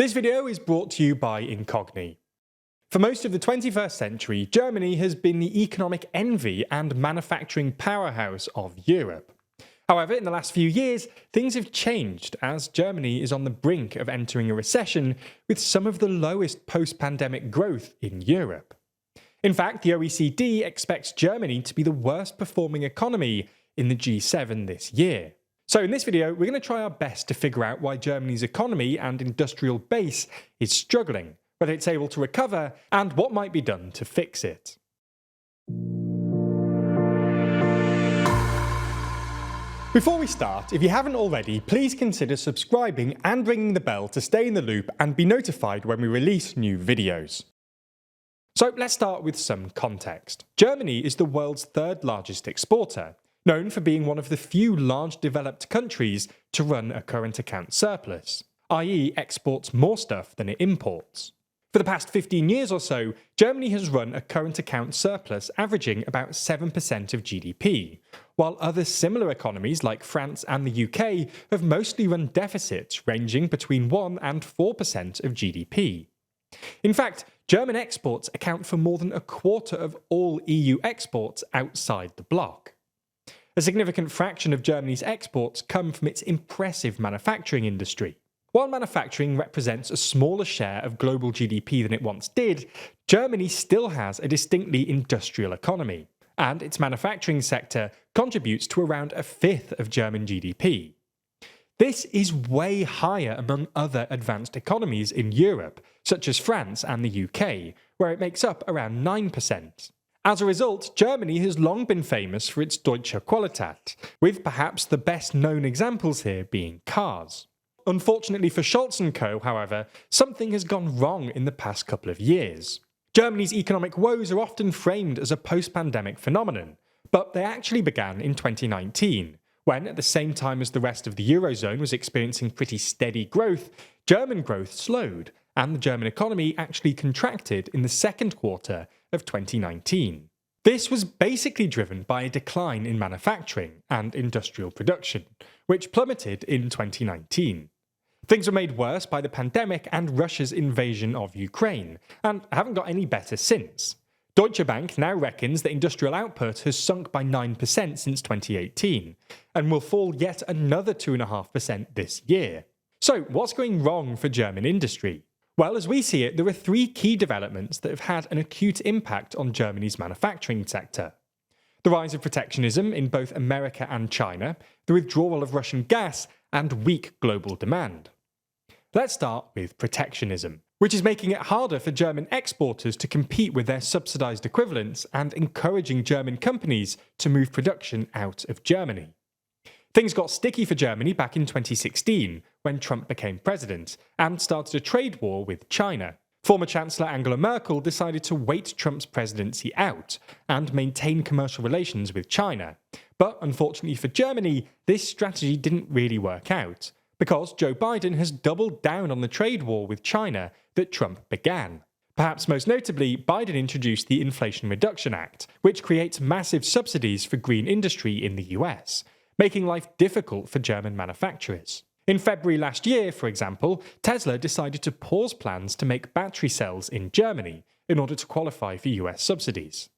This video is brought to you by Incogni. For most of the 21st century, Germany has been the economic envy and manufacturing powerhouse of Europe. However, in the last few years, things have changed as Germany is on the brink of entering a recession with some of the lowest post-pandemic growth in Europe. In fact, the OECD expects Germany to be the worst performing economy in the G7 this year. So in this video, we're going to try our best to figure out why Germany's economy and industrial base is struggling, whether it's able to recover, and what might be done to fix it. Before we start, if you haven't already, please consider subscribing and ringing the bell to stay in the loop and be notified when we release new videos. So let's start with some context. Germany is the world's third largest exporter, known for being one of the few large developed countries to run a current account surplus, i.e. exports more stuff than it imports. For the past 15 years or so, Germany has run a current account surplus averaging about 7% of GDP, while other similar economies like France and the UK have mostly run deficits ranging between 1 and 4% of GDP. In fact, German exports account for more than a quarter of all EU exports outside the bloc. A significant fraction of Germany's exports come from its impressive manufacturing industry. While manufacturing represents a smaller share of global GDP than it once did, Germany still has a distinctly industrial economy, and its manufacturing sector contributes to around a fifth of German GDP. This is way higher among other advanced economies in Europe, such as France and the UK, where it makes up around 9%. As a result, Germany has long been famous for its Deutsche Qualität, with perhaps the best known examples here being cars. Unfortunately for Scholz & Co., however, something has gone wrong in the past couple of years. Germany's economic woes are often framed as a post-pandemic phenomenon, but they actually began in 2019, when, at the same time as the rest of the Eurozone was experiencing pretty steady growth, German growth slowed, and the German economy actually contracted in the second quarter of 2019. This was basically driven by a decline in manufacturing and industrial production, which plummeted in 2019. Things were made worse by the pandemic and Russia's invasion of Ukraine, and haven't got any better since. Deutsche Bank now reckons that industrial output has sunk by 9% since 2018, and will fall yet another 2.5% this year. So what's going wrong for German industry? Well, as we see it, there are three key developments that have had an acute impact on Germany's manufacturing sector. The rise of protectionism in both America and China, the withdrawal of Russian gas, and weak global demand. Let's start with protectionism, which is making it harder for German exporters to compete with their subsidized equivalents and encouraging German companies to move production out of Germany. Things got sticky for Germany back in 2016, when Trump became president, and started a trade war with China. Former Chancellor Angela Merkel decided to wait Trump's presidency out and maintain commercial relations with China. But unfortunately for Germany, this strategy didn't really work out, because Joe Biden has doubled down on the trade war with China that Trump began. Perhaps most notably, Biden introduced the Inflation Reduction Act, which creates massive subsidies for green industry in the US, making life difficult for German manufacturers. In February last year, for example, Tesla decided to pause plans to make battery cells in Germany in order to qualify for US subsidies.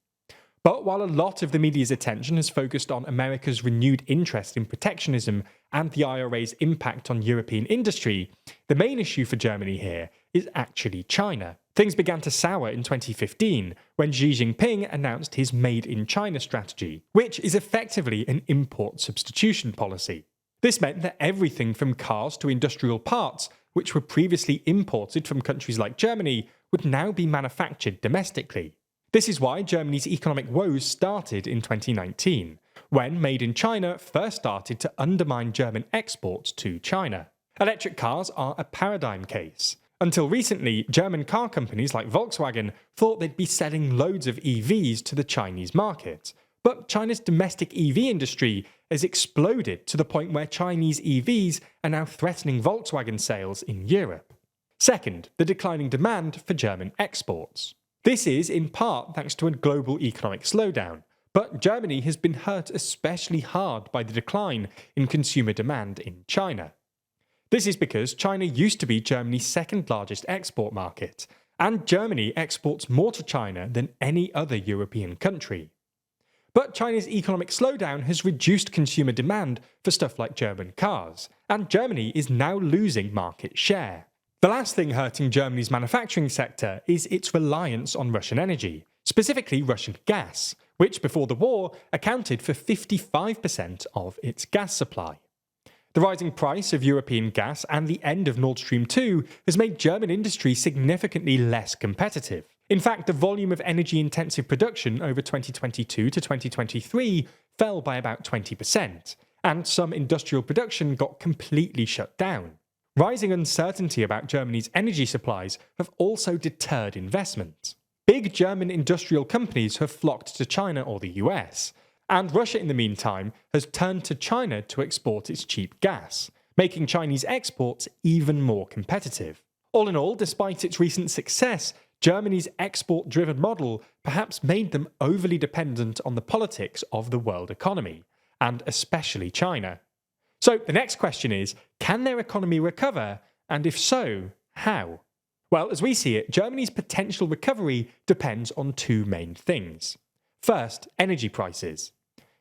But while a lot of the media's attention has focused on America's renewed interest in protectionism and the IRA's impact on European industry, the main issue for Germany here is actually China. Things began to sour in 2015 when Xi Jinping announced his Made in China strategy, which is effectively an import substitution policy. This meant that everything from cars to industrial parts, which were previously imported from countries like Germany, would now be manufactured domestically. This is why Germany's economic woes started in 2019, when Made in China first started to undermine German exports to China. Electric cars are a paradigm case. Until recently, German car companies like Volkswagen thought they'd be selling loads of EVs to the Chinese market. But China's domestic EV industry has exploded to the point where Chinese EVs are now threatening Volkswagen sales in Europe. Second, the declining demand for German exports. This is in part thanks to a global economic slowdown, but Germany has been hurt especially hard by the decline in consumer demand in China. This is because China used to be Germany's second largest export market, and Germany exports more to China than any other European country. But China's economic slowdown has reduced consumer demand for stuff like German cars, and Germany is now losing market share. The last thing hurting Germany's manufacturing sector is its reliance on Russian energy, specifically Russian gas, which before the war accounted for 55% of its gas supply. The rising price of European gas and the end of Nord Stream 2 has made German industry significantly less competitive. In fact, the volume of energy-intensive production over 2022 to 2023 fell by about 20%, and some industrial production got completely shut down. Rising uncertainty about Germany's energy supplies have also deterred investment. Big German industrial companies have flocked to China or the US, and Russia in the meantime has turned to China to export its cheap gas, making Chinese exports even more competitive. All in all, despite its recent success, Germany's export-driven model perhaps made them overly dependent on the politics of the world economy, and especially China. So the next question is, can their economy recover, and if so, how? Well, as we see it, Germany's potential recovery depends on two main things. First, energy prices.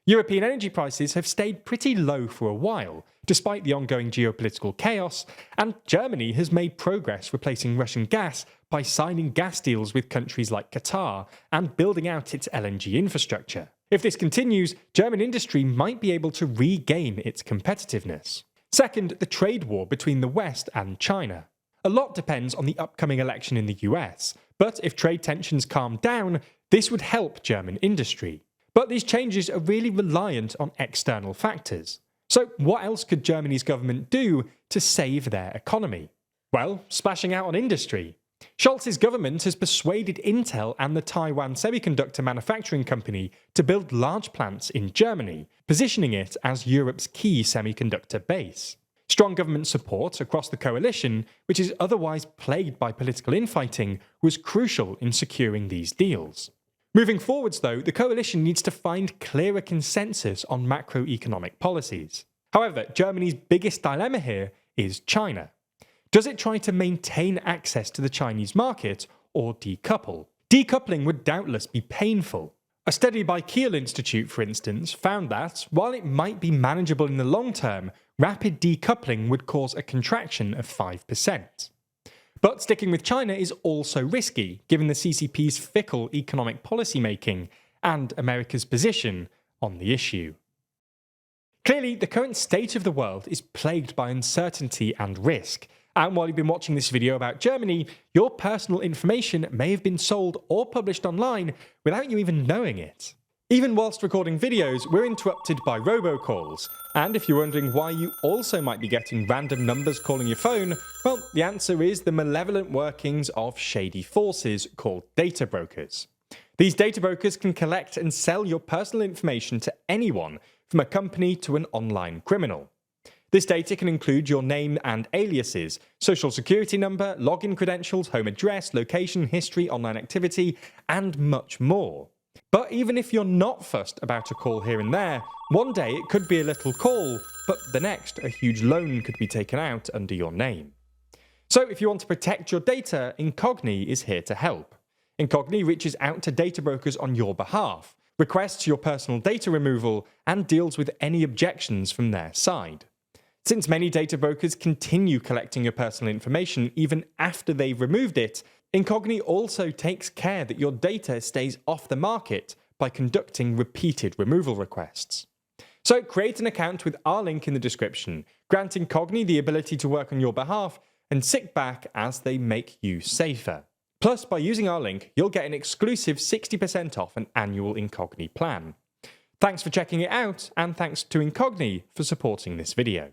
European energy prices have stayed pretty low for a while, despite the ongoing geopolitical chaos, and Germany has made progress replacing Russian gas by signing gas deals with countries like Qatar and building out its LNG infrastructure. If this continues, German industry might be able to regain its competitiveness. Second, the trade war between the West and China. A lot depends on the upcoming election in the US, but if trade tensions calm down, this would help German industry. But these changes are really reliant on external factors. So what else could Germany's government do to save their economy? Well, splashing out on industry. Scholz's government has persuaded Intel and the Taiwan Semiconductor Manufacturing Company to build large plants in Germany, positioning it as Europe's key semiconductor base. Strong government support across the coalition, which is otherwise plagued by political infighting, was crucial in securing these deals. Moving forwards, though, the coalition needs to find clearer consensus on macroeconomic policies. However, Germany's biggest dilemma here is China. Does it try to maintain access to the Chinese market or decouple? Decoupling would doubtless be painful. A study by Kiel Institute, for instance, found that, while it might be manageable in the long term, rapid decoupling would cause a contraction of 5%. But sticking with China is also risky, given the CCP's fickle economic policymaking and America's position on the issue. Clearly, the current state of the world is plagued by uncertainty and risk, and while you've been watching this video about Germany, your personal information may have been sold or published online without you even knowing it. Even whilst recording videos, we're interrupted by robocalls, and if you're wondering why you also might be getting random numbers calling your phone, well, the answer is the malevolent workings of shady forces called data brokers. These data brokers can collect and sell your personal information to anyone, from a company to an online criminal. This data can include your name and aliases, social security number, login credentials, home address, location, history, online activity, and much more. But even if you're not fussed about a call here and there, one day it could be a little call, but the next a huge loan could be taken out under your name. So if you want to protect your data, Incogni is here to help. Incogni reaches out to data brokers on your behalf, requests your personal data removal, and deals with any objections from their side. Since many data brokers continue collecting your personal information even after they've removed it, Incogni also takes care that your data stays off the market by conducting repeated removal requests. So create an account with our link in the description, grant Incogni the ability to work on your behalf, and sit back as they make you safer. Plus, by using our link, you'll get an exclusive 60% off an annual Incogni plan. Thanks for checking it out, and thanks to Incogni for supporting this video.